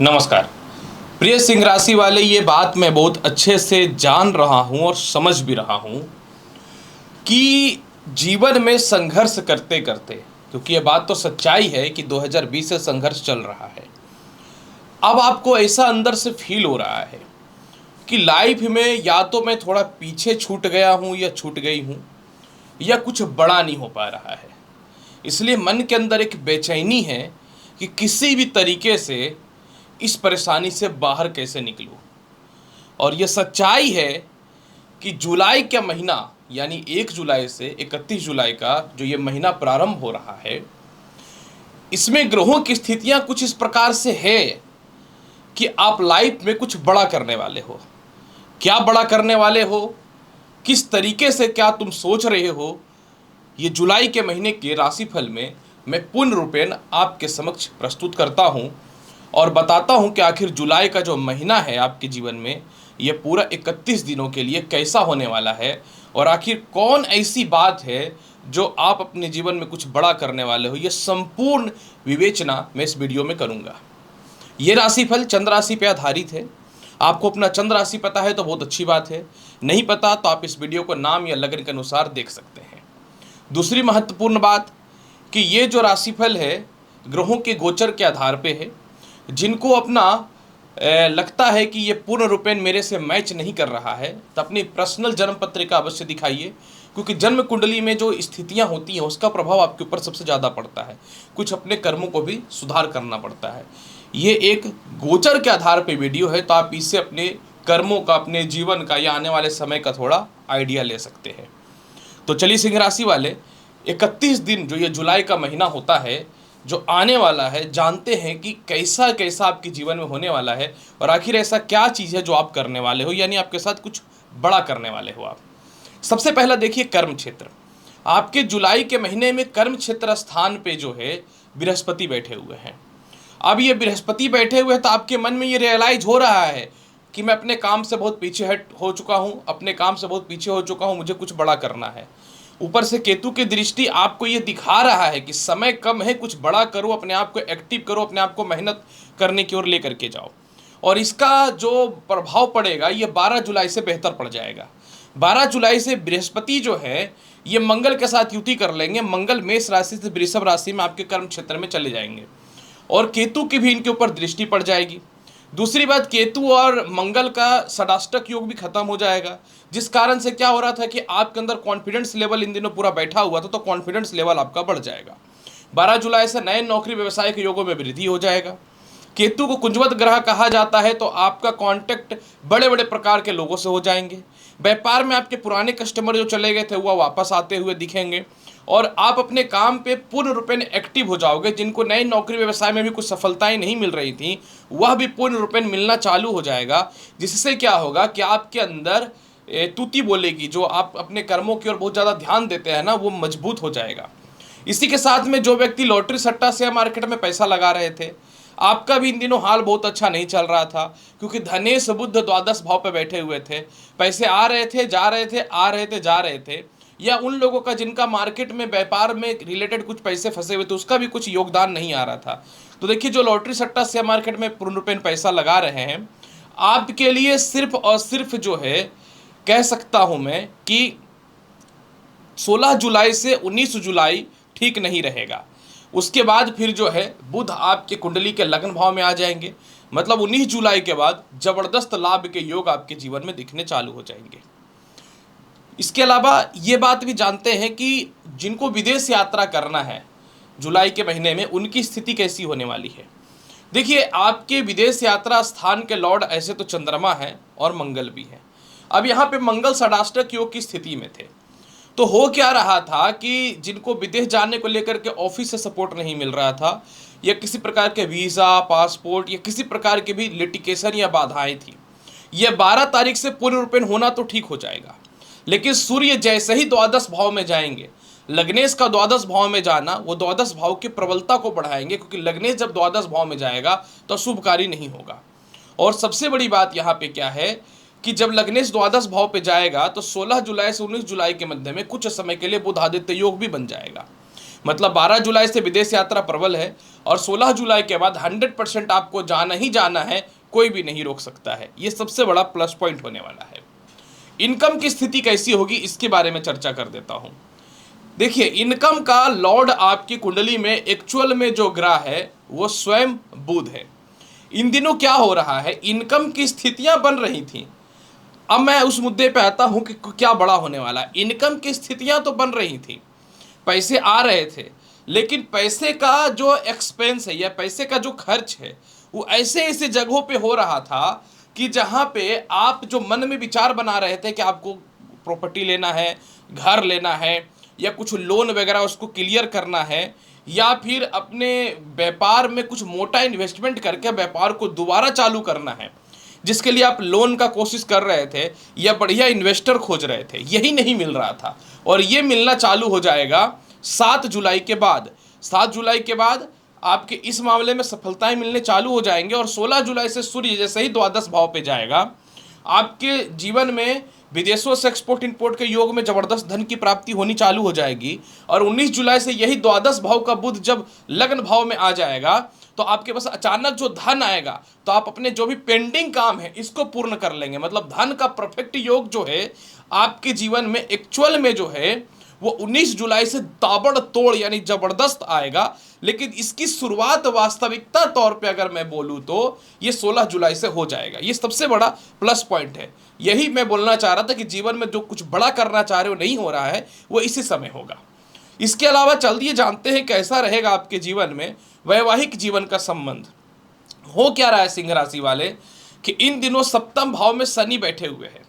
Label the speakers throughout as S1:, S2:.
S1: नमस्कार। प्रिय सिंह राशि वाले, ये बात मैं बहुत अच्छे से जान रहा हूँ और समझ भी रहा हूँ कि जीवन में संघर्ष करते करते, क्योंकि ये बात तो सच्चाई है कि 2020 से संघर्ष चल रहा है। अब आपको ऐसा अंदर से फील हो रहा है कि लाइफ में या तो मैं थोड़ा पीछे छूट गया हूँ या छूट गई हूँ, या कुछ बड़ा नहीं हो पा रहा है। इसलिए मन के अंदर एक बेचैनी है कि किसी भी तरीके से इस परेशानी से बाहर कैसे निकलूं। और यह सच्चाई है कि जुलाई का महीना, यानी 1 जुलाई से 31 जुलाई का जो ये महीना प्रारंभ हो रहा है, इसमें ग्रहों की स्थितियां कुछ इस प्रकार से है कि आप लाइफ में कुछ बड़ा करने वाले हो। क्या बड़ा करने वाले हो, किस तरीके से क्या तुम सोच रहे हो, ये जुलाई के महीने के राशिफल में मैं पूर्ण रूपेण आपके समक्ष प्रस्तुत करता हूँ और बताता हूँ कि आखिर जुलाई का जो महीना है आपके जीवन में, ये पूरा 31 दिनों के लिए कैसा होने वाला है, और आखिर कौन ऐसी बात है जो आप अपने जीवन में कुछ बड़ा करने वाले हो। ये संपूर्ण विवेचना मैं इस वीडियो में करूँगा। ये राशिफल चंद्र राशि पे आधारित है। आपको अपना चंद्र राशि पता है तो बहुत अच्छी बात है, नहीं पता तो आप इस वीडियो को नाम या लग्न के अनुसार देख सकते हैं। दूसरी महत्वपूर्ण बात कि ये जो राशिफल है ग्रहों के गोचर के आधार पे है। जिनको अपना लगता है कि ये पूर्ण रूपेण मेरे से मैच नहीं कर रहा है, तो अपनी पर्सनल जन्म पत्रिका अवश्य दिखाइए, क्योंकि जन्म कुंडली में जो स्थितियां होती हैं उसका प्रभाव आपके ऊपर सबसे ज़्यादा पड़ता है। कुछ अपने कर्मों को भी सुधार करना पड़ता है। ये एक गोचर के आधार पे वीडियो है, तो आप इससे अपने कर्मों का, अपने जीवन का या आने वाले समय का थोड़ा आइडिया ले सकते हैं। तो चलिए सिंह राशि वाले, 31 दिन जो ये जुलाई का महीना होता है जो आने वाला है, जानते हैं कि कैसा कैसा आपके जीवन में होने वाला है और आखिर ऐसा क्या चीज़ है जो आप करने वाले हो, यानी आपके साथ कुछ बड़ा करने वाले हो आप। सबसे पहला देखिए कर्म क्षेत्र। आपके जुलाई के महीने में कर्म क्षेत्र स्थान पे जो है बृहस्पति बैठे हुए हैं। अब ये बृहस्पति बैठे हुए हैं तो आपके मन में ये रियलाइज हो रहा है कि मैं अपने काम से बहुत पीछे हट हो चुका हूँ, अपने काम से बहुत पीछे हो चुका हूँ, मुझे कुछ बड़ा करना है। ऊपर से केतु की दृष्टि आपको ये दिखा रहा है कि समय कम है, कुछ बड़ा करो, अपने आप को एक्टिव करो, अपने आप को मेहनत करने की ओर लेकर के जाओ। और इसका जो प्रभाव पड़ेगा ये 12 जुलाई से बेहतर पड़ जाएगा। 12 जुलाई से बृहस्पति जो है ये मंगल के साथ युति कर लेंगे। मंगल मेष राशि से वृषभ राशि में आपके कर्म क्षेत्र में चले जाएंगे और केतु की भी इनके ऊपर दृष्टि पड़ जाएगी। दूसरी बात, केतु और मंगल का षडाष्टक योग भी खत्म हो जाएगा, जिस कारण से क्या हो रहा था कि आपके अंदर कॉन्फिडेंस लेवल इन दिनों पूरा बैठा हुआ था, तो कॉन्फिडेंस लेवल आपका बढ़ जाएगा। 12 जुलाई से नए नौकरी व्यवसाय के योगों में वृद्धि हो जाएगा। केतु को कुंजवत ग्रह कहा जाता है, तो आपका कांटेक्ट बड़े बड़े प्रकार के लोगों से हो जाएंगे। व्यापार में आपके पुराने कस्टमर जो चले गए थे वह वापस आते हुए दिखेंगे और आप अपने काम पे पूर्ण रूपेण एक्टिव हो जाओगे। जिनको नई नौकरी व्यवसाय में भी कुछ सफलताएं नहीं मिल रही थी वह भी पूर्ण रूपेण मिलना चालू हो जाएगा, जिससे क्या होगा कि आपके अंदर तूती बोलेगी, जो आप अपने कर्मों की ओर बहुत ज़्यादा ध्यान देते हैं ना, वो मजबूत हो जाएगा। इसी के साथ में जो व्यक्ति लॉटरी सट्टा शेयर मार्केट में पैसा लगा रहे थे, आपका भी इन दिनों हाल बहुत अच्छा नहीं चल रहा था, क्योंकि धनेश बुध द्वादश भाव पे बैठे हुए थे। पैसे आ रहे थे, जा रहे थे, आ रहे थे, जा रहे थे। या उन लोगों का जिनका मार्केट में व्यापार में रिलेटेड कुछ पैसे फंसे हुए थे उसका भी कुछ योगदान नहीं आ रहा था। तो देखिए, जो लॉटरी सट्टा शेयर मार्केट में पूर्ण रूपेण पैसा लगा रहे हैं, आपके लिए सिर्फ और सिर्फ जो है कह सकता हूं मैं कि 16 जुलाई से 19 जुलाई ठीक नहीं रहेगा। उसके बाद फिर जो है बुध आपके कुंडली के लग्न भाव में आ जाएंगे। मतलब 19 जुलाई के बाद जबरदस्त लाभ के योग आपके जीवन में दिखने चालू हो जाएंगे। इसके अलावा ये बात भी जानते हैं कि जिनको विदेश यात्रा करना है जुलाई के महीने में, उनकी स्थिति कैसी होने वाली है। देखिए, आपके विदेश यात्रा स्थान के लॉर्ड ऐसे तो चंद्रमा है और मंगल भी है। अब यहाँ पे मंगल षडाष्टक योग की स्थिति में थे, तो हो क्या रहा था कि जिनको विदेश जाने को लेकर के ऑफिस से सपोर्ट नहीं मिल रहा था, या किसी प्रकार के वीज़ा, पासपोर्ट या किसी प्रकार के भी लिटिगेशन या बाधाएं थी, ये 12 तारीख से पूर्ण रूपेण होना तो ठीक हो जाएगा। लेकिन सूर्य जैसे ही द्वादश भाव में जाएंगे, लग्नेश का द्वादश भाव में जाना वो द्वादश भाव की प्रबलता को बढ़ाएंगे, क्योंकि लग्नेश जब द्वादश भाव में जाएगा तो शुभकारी नहीं होगा। और सबसे बड़ी बात यहाँ पे क्या है कि जब लग्नेश द्वादश भाव पे जाएगा तो 16 जुलाई से 19 जुलाई के मध्य में कुछ समय के लिए बुध आदित्य योग भी बन जाएगा। मतलब 12 जुलाई से विदेश यात्रा प्रबल है और 16 जुलाई के बाद 100% आपको जाना ही जाना है, कोई भी नहीं रोक सकता है। ये सबसे बड़ा प्लस पॉइंट होने वाला है। इनकम की स्थिति कैसी होगी इसके बारे में चर्चा कर देता हूं। देखिए, इनकम का लॉर्ड आपकी कुंडली में एक्चुअल में जो ग्रह है वो स्वयं बुध है। इन दिनों क्या हो रहा है, इनकम की स्थितियां बन रही थी। अब मैं उस मुद्दे पे आता हूं कि क्या बड़ा होने वाला है। इनकम की स्थितियां तो बन रही थी, पैसे आ रहे थे, लेकिन पैसे का जो एक्सपेंस है या पैसे का जो खर्च है वो ऐसे ऐसे जगहों पे हो रहा था कि जहां पे आप जो मन में विचार बना रहे थे कि आपको प्रॉपर्टी लेना है, घर लेना है, या कुछ लोन वगैरह उसको क्लियर करना है, या फिर अपने व्यापार में कुछ मोटा इन्वेस्टमेंट करके व्यापार को दोबारा चालू करना है, जिसके लिए आप लोन का कोशिश कर रहे थे या बढ़िया इन्वेस्टर खोज रहे थे, यही नहीं मिल रहा था। और ये मिलना चालू हो जाएगा 7 जुलाई के बाद। 7 जुलाई के बाद आपके इस मामले में सफलताएं मिलने चालू हो जाएंगे और 16 जुलाई से सूर्य जैसे ही द्वादश भाव पे जाएगा, आपके जीवन में विदेशों से एक्सपोर्ट इंपोर्ट के योग में जबरदस्त धन की प्राप्ति होनी चालू हो जाएगी। और 19 जुलाई से यही द्वादश भाव का बुध जब लग्न भाव में आ जाएगा तो आपके पास अचानक जो धन आएगा तो आप अपने जो भी पेंडिंग काम है इसको पूर्ण कर लेंगे। मतलब धन का परफेक्ट योग जो है आपके जीवन में एक्चुअल में जो है वो 19 जुलाई से ताबड़तोड़ यानी जबरदस्त आएगा। लेकिन इसकी शुरुआत वास्तविकता तौर पे अगर मैं बोलूं तो ये 16 जुलाई से हो जाएगा। ये सबसे बड़ा प्लस पॉइंट है। यही मैं बोलना चाह रहा था कि जीवन में जो कुछ बड़ा करना चाह रहे हो नहीं हो रहा है वो इसी समय होगा। इसके अलावा चलिए जानते हैं कैसा रहेगा आपके जीवन में वैवाहिक जीवन का संबंध। हो क्या रहा है सिंह राशि वाले कि इन दिनों सप्तम भाव में शनि बैठे हुए हैं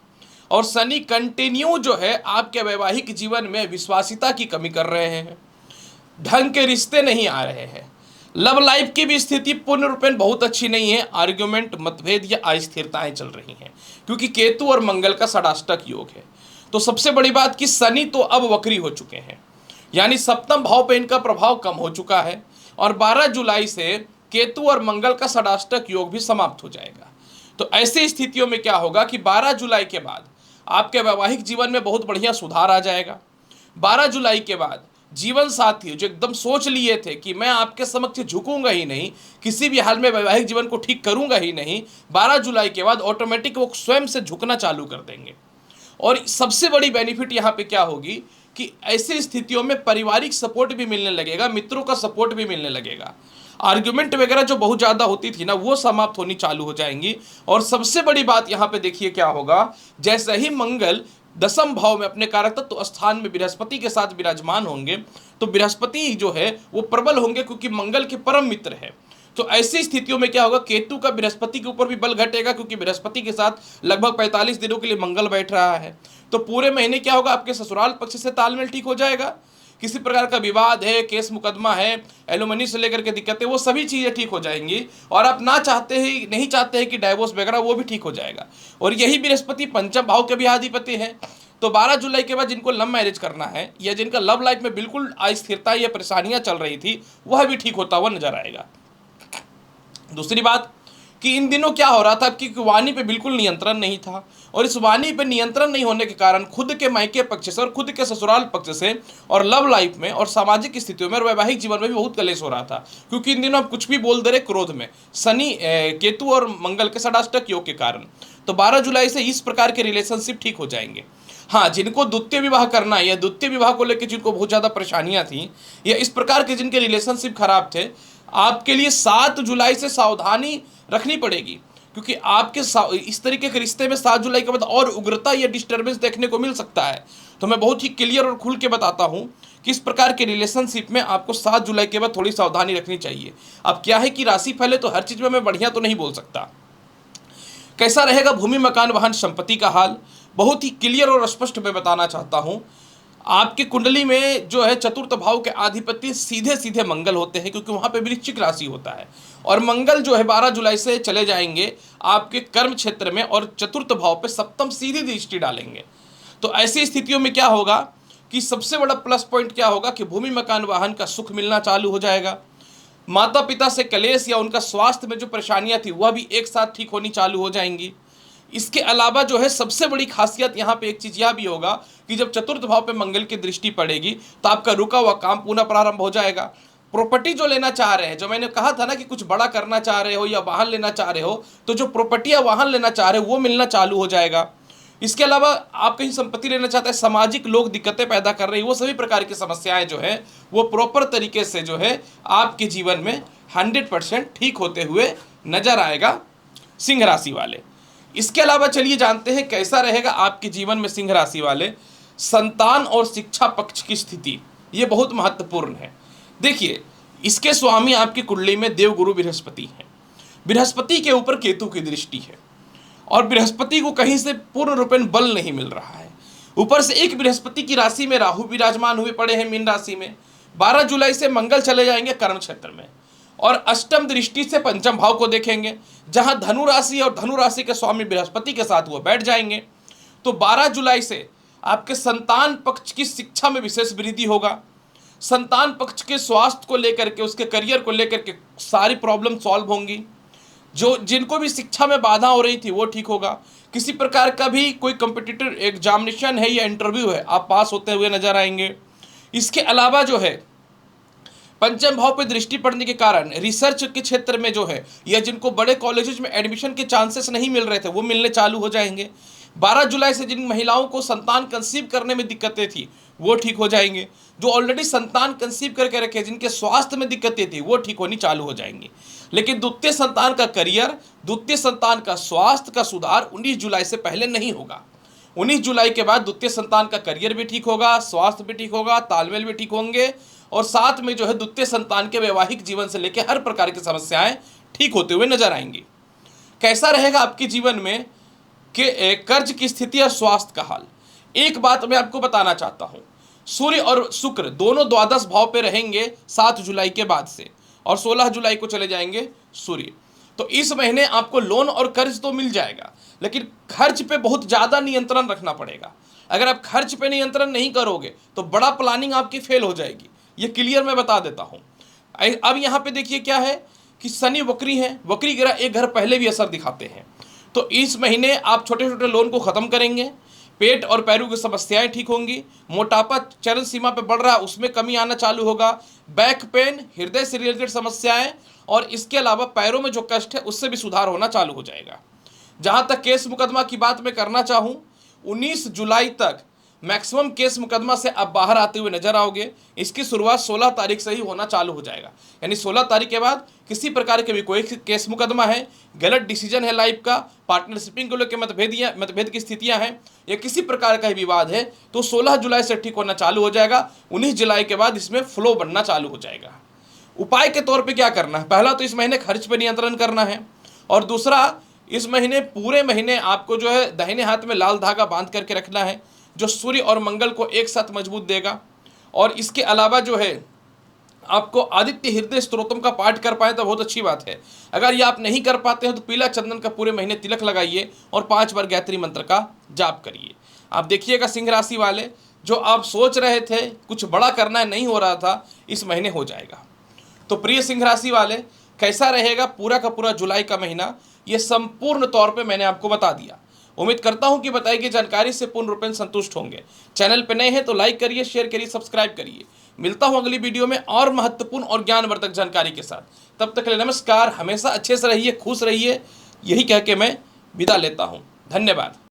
S1: और शनि कंटिन्यू जो है आपके वैवाहिक जीवन में विश्वासिता की कमी कर रहे हैं, ढंग के रिश्ते नहीं आ रहे हैं। लव लाइफ की भी स्थिति पूर्ण रूपेण बहुत अच्छी नहीं है। आर्ग्यूमेंट, मतभेद या अस्थिरताएं चल रही हैं क्योंकि केतु और मंगल का षडाष्टक योग है। तो सबसे बड़ी बात कि शनि तो अब वक्री हो चुके हैं, यानी सप्तम भाव पे इनका प्रभाव कम हो चुका है और 12 जुलाई से केतु और मंगल का षडाष्टक योग भी समाप्त हो जाएगा। तो ऐसी स्थितियों में क्या होगा कि 12 जुलाई के बाद आपके वैवाहिक जीवन में बहुत बढ़िया सुधार आ जाएगा। 12 जुलाई के बाद जीवन साथी जो एकदम सोच लिए थे कि मैं आपके समक्ष झुकूंगा ही नहीं, किसी भी हाल में वैवाहिक जीवन को ठीक करूंगा ही नहीं, 12 जुलाई के बाद ऑटोमेटिक वो स्वयं से झुकना चालू कर देंगे। और सबसे बड़ी बेनिफिट यहाँ पे क्या होगी कि ऐसी स्थितियों में पारिवारिक सपोर्ट भी मिलने लगेगा, मित्रों का सपोर्ट भी मिलने लगेगा। आर्ग्यूमेंट वगैरह जो बहुत ज़्यादा होती थी ना वो समाप्त होनी चालू हो जाएंगी। और सबसे बड़ी बात यहाँ पे देखिए क्या होगा, जैसे ही मंगल दसम भाव में अपने कारक तत्व स्थान में बृहस्पति के साथ विराजमान होंगे तो बृहस्पति जो है वो प्रबल होंगे क्योंकि मंगल के परम मित्र है। तो ऐसी स्थितियों में क्या होगा, केतु का बृहस्पति के ऊपर भी बल घटेगा क्योंकि बृहस्पति के साथ लगभग 45 दिनों के लिए मंगल बैठ रहा है। तो पूरे महीने क्या होगा, आपके ससुराल पक्ष से तालमेल ठीक हो जाएगा। किसी प्रकार का विवाद है, केस मुकदमा है, एलुमनी से लेकर के दिक्कतें, वो सभी चीज़ें ठीक हो जाएंगी। और आप ना चाहते ही नहीं चाहते हैं कि डाइवोर्स वगैरह, वो भी ठीक हो जाएगा। और यही बृहस्पति पंचम भाव के भी अधिपति है। तो 12 जुलाई के बाद जिनको लव मैरिज करना है या जिनका लव लाइफ में बिल्कुल अस्थिरता या परेशानियां चल रही थी वह भी ठीक होता हुआ नजर आएगा। दूसरी बात कि इन दिनों क्या हो रहा था कि वाणी पे बिल्कुल नियंत्रण नहीं था और इस वाणी पे नियंत्रण नहीं होने के कारण खुद के मायके पक्ष से और खुद के ससुराल पक्ष से और लव लाइफ में और सामाजिक स्थितियों में और वैवाहिक जीवन में भी बहुत कलेश हो रहा था क्योंकि इन दिनों आप कुछ भी बोल दे रहे क्रोध में, शनि केतु और मंगल के षडाष्टक योग के कारण। तो 12 जुलाई से इस प्रकार के रिलेशनशिप ठीक हो जाएंगे। हाँ, जिनको द्वितीय विवाह करना है या द्वितीय विवाह को लेकर जिनको बहुत ज़्यादा परेशानियां थी या इस प्रकार के जिनके रिलेशनशिप खराब थे, आपके लिए 7 जुलाई से सावधानी रखनी पड़ेगी क्योंकि आपके इस तरीके के रिश्ते में 7 जुलाई के बाद और उग्रता या डिस्टर्बेंस देखने को मिल सकता है। तो मैं बहुत ही क्लियर और खुल के बताता हूँ कि इस प्रकार के रिलेशनशिप में आपको 7 जुलाई के बाद थोड़ी सावधानी रखनी चाहिए। अब क्या है कि राशि फैले तो हर चीज़ में मैं बढ़िया तो नहीं बोल सकता। कैसा रहेगा भूमि मकान वाहन संपत्ति का हाल, बहुत ही क्लियर और स्पष्ट मैं बताना चाहता हूँ। आपकी कुंडली में जो है चतुर्थ भाव के अधिपति सीधे सीधे मंगल होते हैं क्योंकि वहाँ पे वृश्चिक राशि होता है और मंगल जो है 12 जुलाई से चले जाएंगे आपके कर्म क्षेत्र में और चतुर्थ भाव पे सप्तम सीधी दृष्टि डालेंगे। तो ऐसी स्थितियों में क्या होगा कि सबसे बड़ा प्लस पॉइंट क्या होगा कि भूमि मकान वाहन का सुख मिलना चालू हो जाएगा। माता पिता से कलेश या उनका स्वास्थ्य में जो परेशानियां थी वह भी एक साथ ठीक होनी चालू हो जाएंगी। इसके अलावा जो है सबसे बड़ी खासियत यहाँ पे एक चीज यह भी होगा कि जब चतुर्थ भाव पे मंगल की दृष्टि पड़ेगी तो आपका रुका हुआ काम पुनः प्रारंभ हो जाएगा। प्रॉपर्टी जो लेना चाह रहे हैं, जो मैंने कहा था ना कि कुछ बड़ा करना चाह रहे हो या वाहन लेना चाह रहे हो, तो जो प्रॉपर्टी या वाहन लेना चाह रहे हो वो मिलना चालू हो जाएगा। इसके अलावा आप कहीं संपत्ति लेना चाहते हैं, सामाजिक लोग दिक्कतें पैदा कर रहे हैं, वो सभी प्रकार की समस्याएं जो है वो प्रॉपर तरीके से जो है आपके जीवन में 100% ठीक होते हुए नजर आएगा सिंह राशि वाले। इसके अलावा चलिए जानते हैं कैसा रहेगा आपके जीवन में सिंह राशि वाले। संतान और शिक्षा पक्ष की स्थिति ये बहुत महत्वपूर्ण है। देखिए, इसके स्वामी आपकी कुंडली में देवगुरु बृहस्पति हैं। बृहस्पति के ऊपर केतु की दृष्टि है और बृहस्पति को कहीं से पूर्ण रूपेण बल नहीं मिल रहा है। ऊपर से एक बृहस्पति की राशि में राहु विराजमान हुए पड़े हैं मीन राशि में। 12 जुलाई से मंगल चले जाएंगे कर्म क्षेत्र में और अष्टम दृष्टि से पंचम भाव को देखेंगे, जहां धनु राशि और धनु राशि के स्वामी बृहस्पति के साथ वो बैठ जाएंगे। तो 12 जुलाई से आपके संतान पक्ष की शिक्षा में विशेष वृद्धि होगा। संतान पक्ष के स्वास्थ्य को लेकर के, उसके करियर को लेकर के सारी प्रॉब्लम सॉल्व होंगी। जो जिनको भी शिक्षा में बाधा हो रही थी वो ठीक होगा। किसी प्रकार का भी कोई कॉम्पिटिटिव एग्जामिनेशन है या इंटरव्यू है, आप पास होते हुए नजर आएंगे। इसके अलावा जो है पंचम भाव पे दृष्टि पड़ने के कारण रिसर्च के क्षेत्र में जो है या जिनको बड़े कॉलेजेस में एडमिशन के चांसेस नहीं मिल रहे थे वो मिलने चालू हो जाएंगे। 12 जुलाई से जिन महिलाओं को संतान कंसीव करने में दिक्कतें थी वो ठीक हो जाएंगे। जो ऑलरेडी संतान कंसीव करके रखे, जिनके स्वास्थ्य में दिक्कतें थी वो ठीक होनी चालू हो जाएंगी। लेकिन द्वितीय संतान का करियर, द्वितीय संतान का स्वास्थ्य का सुधार 19 जुलाई से पहले नहीं होगा। 19 जुलाई के बाद द्वितीय संतान का करियर भी ठीक होगा, स्वास्थ्य भी ठीक होगा, तालमेल भी ठीक होंगे और साथ में जो है द्वितीय संतान के वैवाहिक जीवन से लेकर हर प्रकार की समस्याएं ठीक होते हुए नजर आएंगी। कैसा रहेगा आपके जीवन में कि कर्ज की स्थिति और स्वास्थ्य का हाल। एक बात मैं आपको बताना चाहता हूं, सूर्य और शुक्र दोनों द्वादश भाव पे रहेंगे 7 जुलाई के बाद से और 16 जुलाई को चले जाएंगे सूर्य। तो इस महीने आपको लोन और कर्ज तो मिल जाएगा, लेकिन खर्च पे बहुत ज़्यादा नियंत्रण रखना पड़ेगा। अगर आप खर्च पे नियंत्रण नहीं करोगे तो बड़ा प्लानिंग आपकी फेल हो जाएगी, ये क्लियर मैं बता देता हूँ। अब यहाँ पे देखिए क्या है कि शनि वक्री है, वक्री ग्रह एक घर पहले भी असर दिखाते हैं। तो इस महीने आप छोटे छोटे लोन को ख़त्म करेंगे, पेट और पैरों की समस्याएं ठीक होंगी, मोटापा चरम सीमा पे बढ़ रहा है उसमें कमी आना चालू होगा, बैक पेन, हृदय से रिलेटेड समस्याएं और इसके अलावा पैरों में जो कष्ट है उससे भी सुधार होना चालू हो जाएगा। जहां तक केस मुकदमा की बात मैं करना चाहूं, 19 जुलाई तक मैक्सिमम केस मुकदमा से आप बाहर आते हुए नजर आओगे। इसकी शुरुआत 16 तारीख से ही होना चालू हो जाएगा, यानी 16 तारीख के बाद किसी प्रकार के भी कोई केस मुकदमा है, गलत डिसीजन है लाइफ का, पार्टनरशिपिंग को लेकर मतभेद की स्थितियां हैं या किसी प्रकार का विवाद है, तो 16 जुलाई से ठीक होना चालू हो जाएगा। 19 जुलाई के बाद इसमें फ्लो बनना चालू हो जाएगा। उपाय के तौर पर क्या करना है, पहला तो इस महीने खर्च पर नियंत्रण करना है और दूसरा इस महीने पूरे महीने आपको जो है दाहिने हाथ में लाल धागा बांध करके रखना है, जो सूर्य और मंगल को एक साथ मजबूत देगा। और इसके अलावा जो है आपको आदित्य हृदय स्तोत्रम का पाठ कर पाए तो बहुत अच्छी बात है। अगर ये आप नहीं कर पाते हो तो पीला चंदन का पूरे महीने तिलक लगाइए और 5 बार गायत्री मंत्र का जाप करिए। आप देखिएगा सिंह राशि वाले, जो आप सोच रहे थे कुछ बड़ा करना है नहीं हो रहा था, इस महीने हो जाएगा। तो प्रिय सिंह राशि वाले, कैसा रहेगा पूरा का पूरा जुलाई का महीना, ये संपूर्ण तौर पे मैंने आपको बता दिया। उम्मीद करता हूं कि बताई गई जानकारी से पूर्ण रूपेण संतुष्ट होंगे। चैनल पे नए हैं तो लाइक करिए, शेयर करिए, सब्सक्राइब करिए। मिलता हूं अगली वीडियो में और महत्वपूर्ण और ज्ञानवर्धक जानकारी के साथ। तब तक के लिए नमस्कार, हमेशा अच्छे से रहिए, खुश रहिए, यही कह के मैं विदा लेता हूं। धन्यवाद।